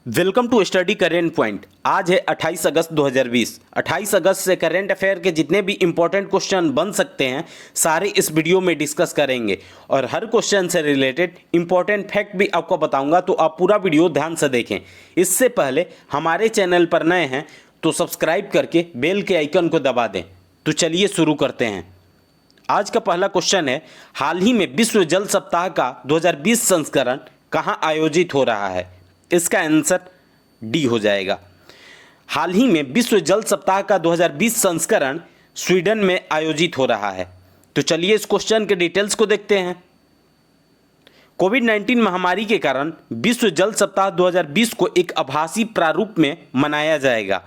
Welcome to study current point. आज है 28 अगस्त 2020। 28 अगस्त से करेंट अफेयर के जितने भी इंपॉर्टेंट क्वेश्चन बन सकते हैं सारे इस वीडियो में डिस्कस करेंगे और हर क्वेश्चन से रिलेटेड इंपॉर्टेंट फैक्ट भी आपको बताऊंगा, तो आप पूरा वीडियो ध्यान से देखें। इससे पहले हमारे चैनल पर नए हैं तो सब्सक्राइब करके बेल के आइकन को दबा दें। तो चलिए शुरू करते हैं। आज का पहला क्वेश्चन है, हाल ही में विश्व जल सप्ताह का 2020 संस्करण कहाँ आयोजित हो रहा है? इसका आंसर डी हो जाएगा। हाल ही में विश्व जल सप्ताह का 2020 संस्करण स्वीडन में आयोजित हो रहा है। तो चलिए इस क्वेश्चन के डिटेल्स को देखते हैं। कोविड-19 महामारी के कारण विश्व जल सप्ताह 2020 को एक आभासी प्रारूप में मनाया जाएगा।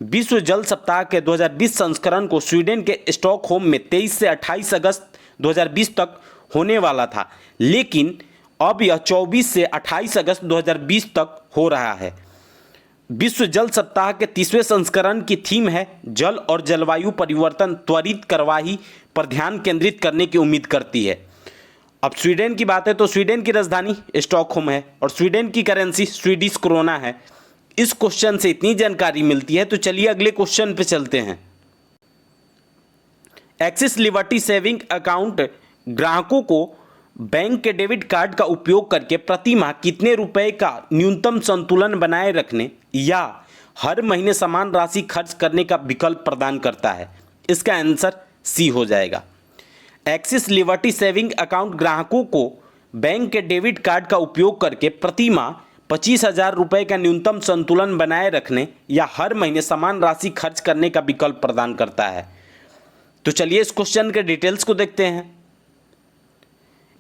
विश्व जल सप्ताह के 2020 संस्करण को स्वीडन के स्टॉकहोम में 23 से 28 अगस्त 2020 तक होने वाला था, लेकिन अब यह 24 से 28 अगस्त 2020 तक हो रहा है। विश्व जल सप्ताह के 30वें संस्करण की थीम है जल और जलवायु परिवर्तन त्वरित कार्यवाही पर ध्यान केंद्रित करने की उम्मीद करती है। अब स्वीडन की बात है तो स्वीडन की राजधानी स्टॉकहोम है और स्वीडन की करेंसी स्वीडिश क्रोना है। इस क्वेश्चन से इतनी जानकारी मिलती है, तो चलिए अगले क्वेश्चन पे चलते हैं। एक्सिस लिबर्टी सेविंग अकाउंट ग्राहकों को बैंक के डेबिट कार्ड का उपयोग करके प्रति माह कितने रुपए का न्यूनतम संतुलन बनाए रखने या हर महीने समान राशि खर्च करने का विकल्प प्रदान करता है? इसका आंसर सी हो जाएगा। एक्सिस लिबर्टी सेविंग अकाउंट ग्राहकों को बैंक के डेबिट कार्ड का उपयोग करके प्रति माह 25,000 रुपये का न्यूनतम संतुलन बनाए रखने या हर महीने समान राशि खर्च करने का विकल्प प्रदान करता है। तो चलिए इस क्वेश्चन के डिटेल्स को देखते हैं।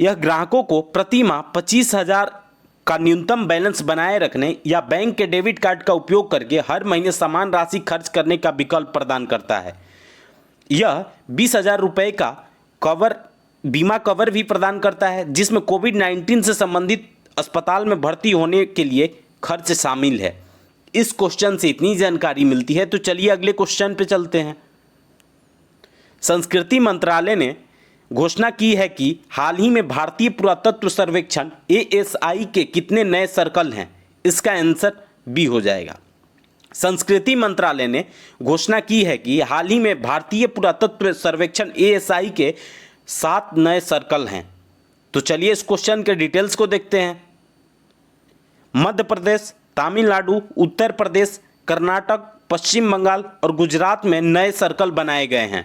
यह ग्राहकों को प्रति माह 25,000 का न्यूनतम बैलेंस बनाए रखने या बैंक के डेबिट कार्ड का उपयोग करके हर महीने समान राशि खर्च करने का विकल्प प्रदान करता है। यह 20,000 रुपये का बीमा कवर भी प्रदान करता है, जिसमें कोविड-19 से संबंधित अस्पताल में भर्ती होने के लिए खर्च शामिल है। इस क्वेश्चन से इतनी जानकारी मिलती है, तो चलिए अगले क्वेश्चन पे चलते हैं। संस्कृति मंत्रालय ने घोषणा की है कि हाल ही में भारतीय पुरातत्व सर्वेक्षण ASI के कितने नए सर्कल हैं? इसका आंसर बी हो जाएगा। संस्कृति मंत्रालय ने घोषणा की है कि हाल ही में भारतीय पुरातत्व सर्वेक्षण ASI के 7 नए सर्कल हैं। तो चलिए इस क्वेश्चन के डिटेल्स को देखते हैं। मध्य प्रदेश, तमिलनाडु, उत्तर प्रदेश, कर्नाटक, पश्चिम बंगाल और गुजरात में नए सर्कल बनाए गए हैं।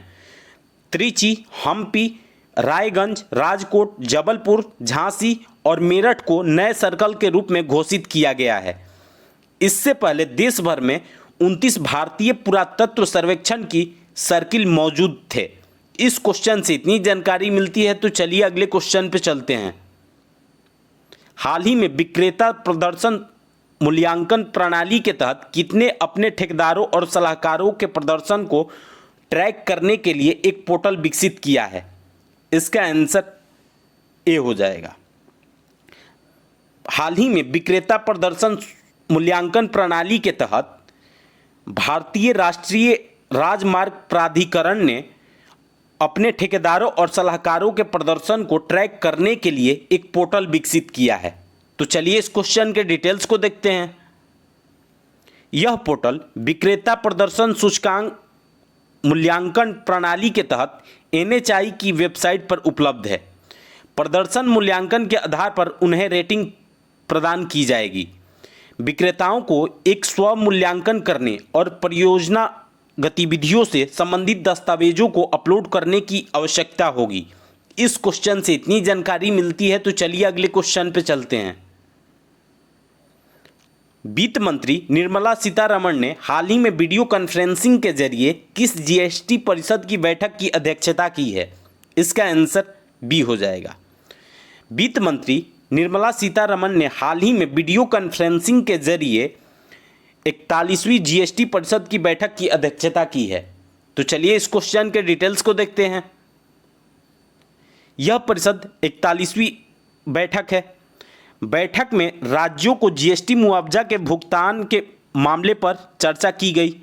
त्रिची, हम्पी, रायगंज, राजकोट, जबलपुर, झांसी और मेरठ को नए सर्कल के रूप में घोषित किया गया है। इससे पहले देश भर में 29 भारतीय पुरातत्व सर्वेक्षण की सर्किल मौजूद थे। इस क्वेश्चन से इतनी जानकारी मिलती है, तो चलिए अगले क्वेश्चन पे चलते हैं। हाल ही में विक्रेता प्रदर्शन मूल्यांकन प्रणाली के तहत कितने अपने ठेकेदारों और सलाहकारों के प्रदर्शन को ट्रैक करने के लिए एक पोर्टल विकसित किया है? इसका आंसर ए हो जाएगा। हाल ही में विक्रेता प्रदर्शन मूल्यांकन प्रणाली के तहत भारतीय राष्ट्रीय राजमार्ग प्राधिकरण ने अपने ठेकेदारों और सलाहकारों के प्रदर्शन को ट्रैक करने के लिए एक पोर्टल विकसित किया है। तो चलिए इस क्वेश्चन के डिटेल्स को देखते हैं। यह पोर्टल विक्रेता प्रदर्शन सूचकांक मूल्यांकन प्रणाली के तहत NHI की वेबसाइट पर उपलब्ध है। प्रदर्शन मूल्यांकन के आधार पर उन्हें रेटिंग प्रदान की जाएगी। विक्रेताओं को एक स्व मूल्यांकन करने और परियोजना गतिविधियों से संबंधित दस्तावेजों को अपलोड करने की आवश्यकता होगी। इस क्वेश्चन से इतनी जानकारी मिलती है, तो चलिए अगले क्वेश्चन पे चलते हैं। वित्त मंत्री निर्मला सीतारमण ने हाल ही में वीडियो कॉन्फ्रेंसिंग के जरिए किस GST परिषद की बैठक की अध्यक्षता की है? इसका आंसर बी हो जाएगा। वित्त मंत्री निर्मला सीतारमण ने हाल ही में वीडियो कॉन्फ्रेंसिंग के जरिए 41वीं GST परिषद की बैठक की अध्यक्षता की है। तो चलिए इस क्वेश्चन के डिटेल्स को देखते हैं। यह परिषद 41वीं बैठक है। बैठक में राज्यों को GST मुआवजा के भुगतान के मामले पर चर्चा की गई।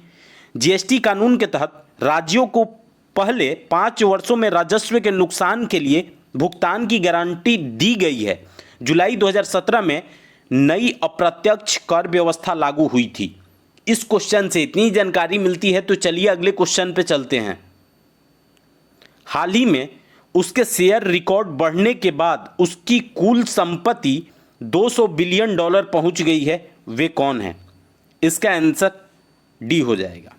GST कानून के तहत राज्यों को पहले 5 वर्षों में राजस्व के नुकसान के लिए भुगतान की गारंटी दी गई है। जुलाई 2017 में नई अप्रत्यक्ष कर व्यवस्था लागू हुई थी? इस क्वेश्चन से इतनी जानकारी मिलती है तो चलिए अगले क्वेश्चन पे चलते हैं। हाल ही में उसके शेयर रिकॉर्ड बढ़ने के बाद उसकी कुल संपत्ति 200 बिलियन डॉलर पहुंच गई है, वे कौन है? इसका आंसर डी हो जाएगा।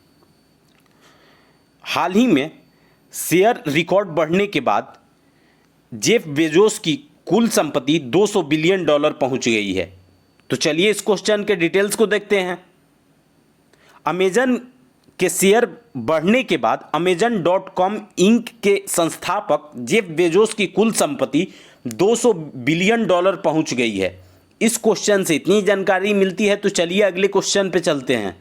हाल ही में शेयर रिकॉर्ड बढ़ने के बाद जेफ बेजोस की कुल संपत्ति 200 बिलियन डॉलर पहुंच गई है। तो चलिए इस क्वेश्चन के डिटेल्स को देखते हैं। अमेजन के शेयर बढ़ने के बाद अमेजन.com इंक के संस्थापक जेफ बेजोस की कुल संपत्ति 200 बिलियन डॉलर पहुंच गई है। इस क्वेश्चन से इतनी जानकारी मिलती है तो चलिए अगले क्वेश्चन पे चलते हैं।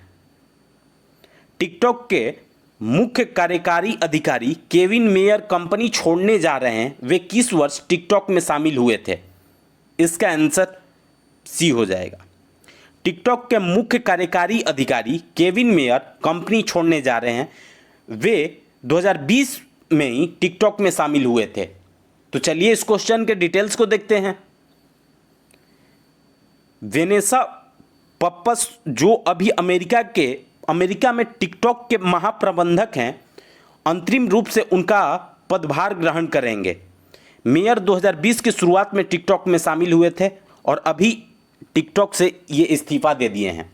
टिकटॉक के मुख्य कार्यकारी अधिकारी केविन मेयर कंपनी छोड़ने जा रहे हैं, वे किस वर्ष टिकटॉक में शामिल हुए थे? इसका आंसर सी हो जाएगा। टिकटॉक के मुख्य कार्यकारी अधिकारी केविन मेयर कंपनी छोड़ने जा रहे हैं, वे 2020 में ही टिकटॉक में शामिल हुए थे। तो चलिए इस क्वेश्चन के डिटेल्स को देखते हैं। वेनेसा पप्पस, जो अभी अमेरिका में टिकटॉक के महाप्रबंधक हैं, अंतरिम रूप से उनका पदभार ग्रहण करेंगे। मेयर 2020 की शुरुआत में टिकटॉक में शामिल हुए थे और अभी टिकटॉक से ये इस्तीफा दे दिए हैं।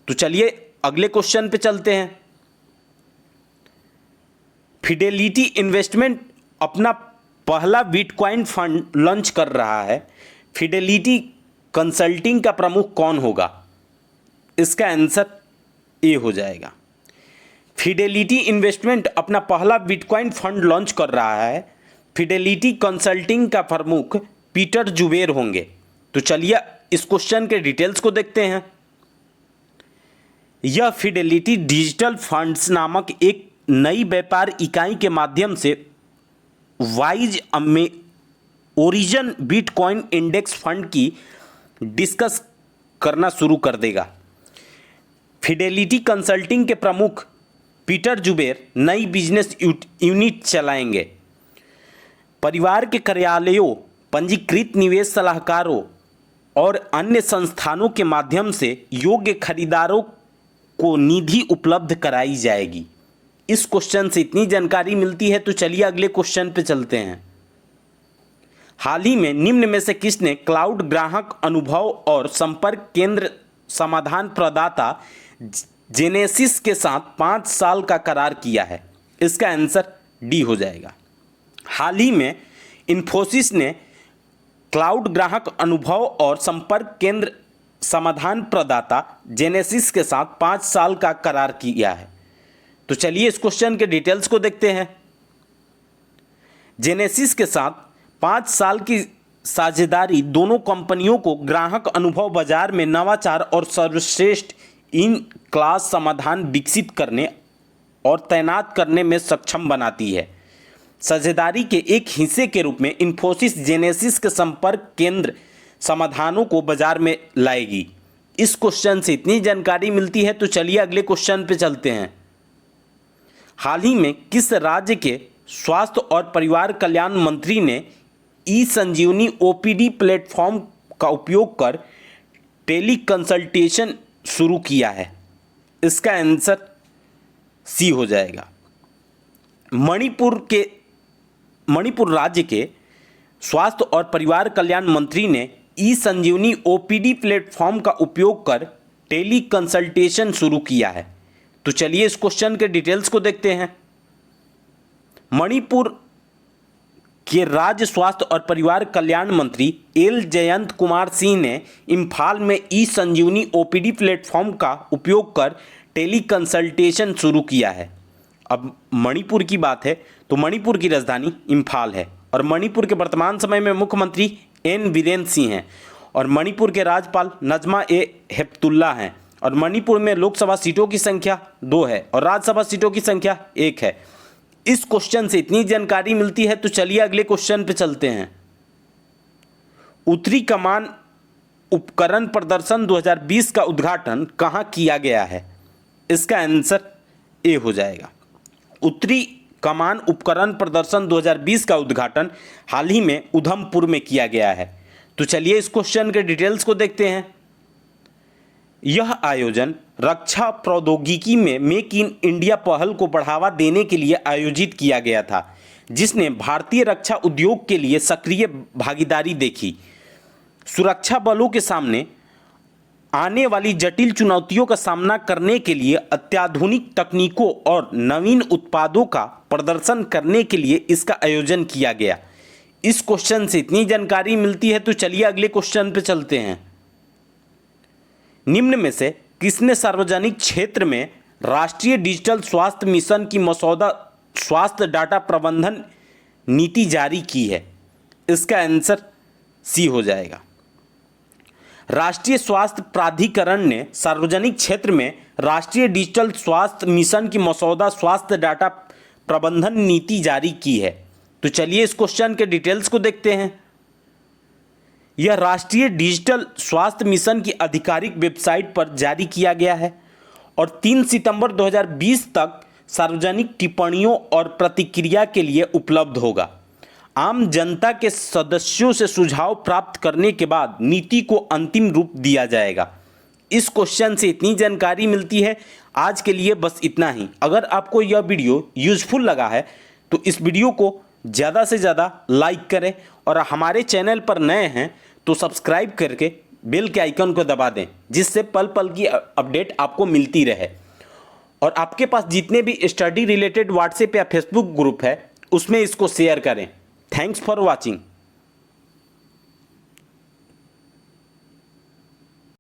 तो चलिए अगले क्वेश्चन पे चलते हैं। फिडेलिटी इन्वेस्टमेंट अपना पहला बिटकॉइन फंड लॉन्च कर रहा है। फिडेलिटी कंसल्टिंग का प्रमुख कौन होगा? इसका आंसर ए हो जाएगा। फिडेलिटी इन्वेस्टमेंट अपना पहला बिटकॉइन फंड लॉन्च कर रहा है। फिडेलिटी कंसल्टिंग का प्रमुख पीटर जुबेर होंगे। तो चलिए इस क्वेश्चन के डिटेल्स को देखते हैं। यह फिडेलिटी डिजिटल फंड्स नामक एक नई व्यापार इकाई के माध्यम से wise origin bitcoin index fund की डिस्कस करना शुरू कर देगा। फिडेलिटी कंसल्टिंग के प्रमुख पीटर जुबेर नई बिजनेस यूनिट चलाएंगे। परिवार के कार्यालयों, पंजीकृत निवेश सलाहकारों और अन्य संस्थानों के माध्यम से योग्य खरीदारों को निधि उपलब्ध कराई जाएगी। इस क्वेश्चन से इतनी जानकारी मिलती है तो चलिए अगले क्वेश्चन पे चलते हैं। हाल ही में निम्न में से किसने क्लाउड ग्राहक अनुभव और संपर्क केंद्र समाधान प्रदाता जेनेसिस के साथ 5 साल का करार किया है? इसका आंसर डी हो जाएगा। हाल ही में इन्फोसिस ने क्लाउड ग्राहक अनुभव और संपर्क केंद्र समाधान प्रदाता जेनेसिस के साथ 5 साल का करार किया है। तो चलिए इस क्वेश्चन के डिटेल्स को देखते हैं। जेनेसिस के साथ 5 साल की साझेदारी दोनों कंपनियों को ग्राहक अनुभव बाजार में नवाचार और सर्वश्रेष्ठ इन क्लास समाधान विकसित करने और तैनात करने में सक्षम बनाती है। साझेदारी के एक हिस्से के रूप में इन्फोसिस जेनेसिस के संपर्क केंद्र समाधानों को बाजार में लाएगी। इस क्वेश्चन से इतनी जानकारी मिलती है तो चलिए अगले क्वेश्चन पे चलते हैं। हाल ही में किस राज्य के स्वास्थ्य और परिवार कल्याण मंत्री ने ई संजीवनी ओपीडी प्लेटफॉर्म का उपयोग कर टेली कंसल्टेशन शुरू किया है? इसका आंसर सी हो जाएगा। मणिपुर राज्य के स्वास्थ्य और परिवार कल्याण मंत्री ने ई संजीवनी ओपीडी प्लेटफॉर्म का उपयोग कर टेली कंसल्टेशन शुरू किया है। तो चलिए इस क्वेश्चन के डिटेल्स को देखते हैं। मणिपुर के राज्य स्वास्थ्य और परिवार कल्याण मंत्री एल जयंत कुमार सिंह ने इम्फाल में ई संजीवनी ओपीडी प्लेटफॉर्म का उपयोग कर टेली कंसल्टेशन शुरू किया है। अब मणिपुर की बात है तो मणिपुर की राजधानी इम्फाल है और मणिपुर के वर्तमान समय में मुख्यमंत्री एन बीरेन सिंह हैं और मणिपुर के राज्यपाल नजमा ए हेपतुल्ला हैं और मणिपुर में लोकसभा सीटों की संख्या 2 है और राज्यसभा सीटों की संख्या 1 है। इस क्वेश्चन से इतनी जानकारी मिलती है तो चलिए अगले क्वेश्चन पे चलते हैं। उत्तरी कमान उपकरण प्रदर्शन 2020 का उद्घाटन कहाँ किया गया है? इसका आंसर ए हो जाएगा। उत्तरी कमान उपकरण प्रदर्शन 2020 का उद्घाटन हाल ही में उधमपुर में किया गया है। तो तो चलिए इस क्वेश्चन के डिटेल्स को देखते हैं। यह आयोजन रक्षा प्रौद्योगिकी में मेक इन इंडिया पहल को बढ़ावा देने के लिए आयोजित किया गया था, जिसने भारतीय रक्षा उद्योग के लिए सक्रिय भागीदारी देखी। सुरक्षा बलों के सामने आने वाली जटिल चुनौतियों का सामना करने के लिए अत्याधुनिक तकनीकों और नवीन उत्पादों का प्रदर्शन करने के लिए इसका आयोजन किया गया। इस क्वेश्चन से इतनी जानकारी मिलती है, तो चलिए अगले क्वेश्चन पे चलते हैं। निम्न में से किसने सार्वजनिक क्षेत्र में राष्ट्रीय डिजिटल स्वास्थ्य मिशन की मसौदा स्वास्थ्य डाटा प्रबंधन नीति जारी की है? इसका आंसर सी हो जाएगा। राष्ट्रीय स्वास्थ्य प्राधिकरण ने सार्वजनिक क्षेत्र में राष्ट्रीय डिजिटल स्वास्थ्य मिशन की मसौदा स्वास्थ्य डाटा प्रबंधन नीति जारी की है। तो चलिए इस क्वेश्चन के डिटेल्स को देखते हैं। यह राष्ट्रीय डिजिटल स्वास्थ्य मिशन की आधिकारिक वेबसाइट पर जारी किया गया है और 3 सितंबर 2020 तक सार्वजनिक टिप्पणियों और प्रतिक्रिया के लिए उपलब्ध होगा। आम जनता के सदस्यों से सुझाव प्राप्त करने के बाद नीति को अंतिम रूप दिया जाएगा। इस क्वेश्चन से इतनी जानकारी मिलती है। आज के लिए बस इतना ही। अगर आपको यह वीडियो यूजफुल लगा है तो इस वीडियो को ज़्यादा से ज़्यादा लाइक करें और हमारे चैनल पर नए हैं तो सब्सक्राइब करके बेल के आइकन को दबा दें, जिससे पल पल की अपडेट आपको मिलती रहे। और आपके पास जितने भी स्टडी रिलेटेड व्हाट्सएप या फेसबुक ग्रुप है उसमें इसको शेयर करें। Thanks for watching.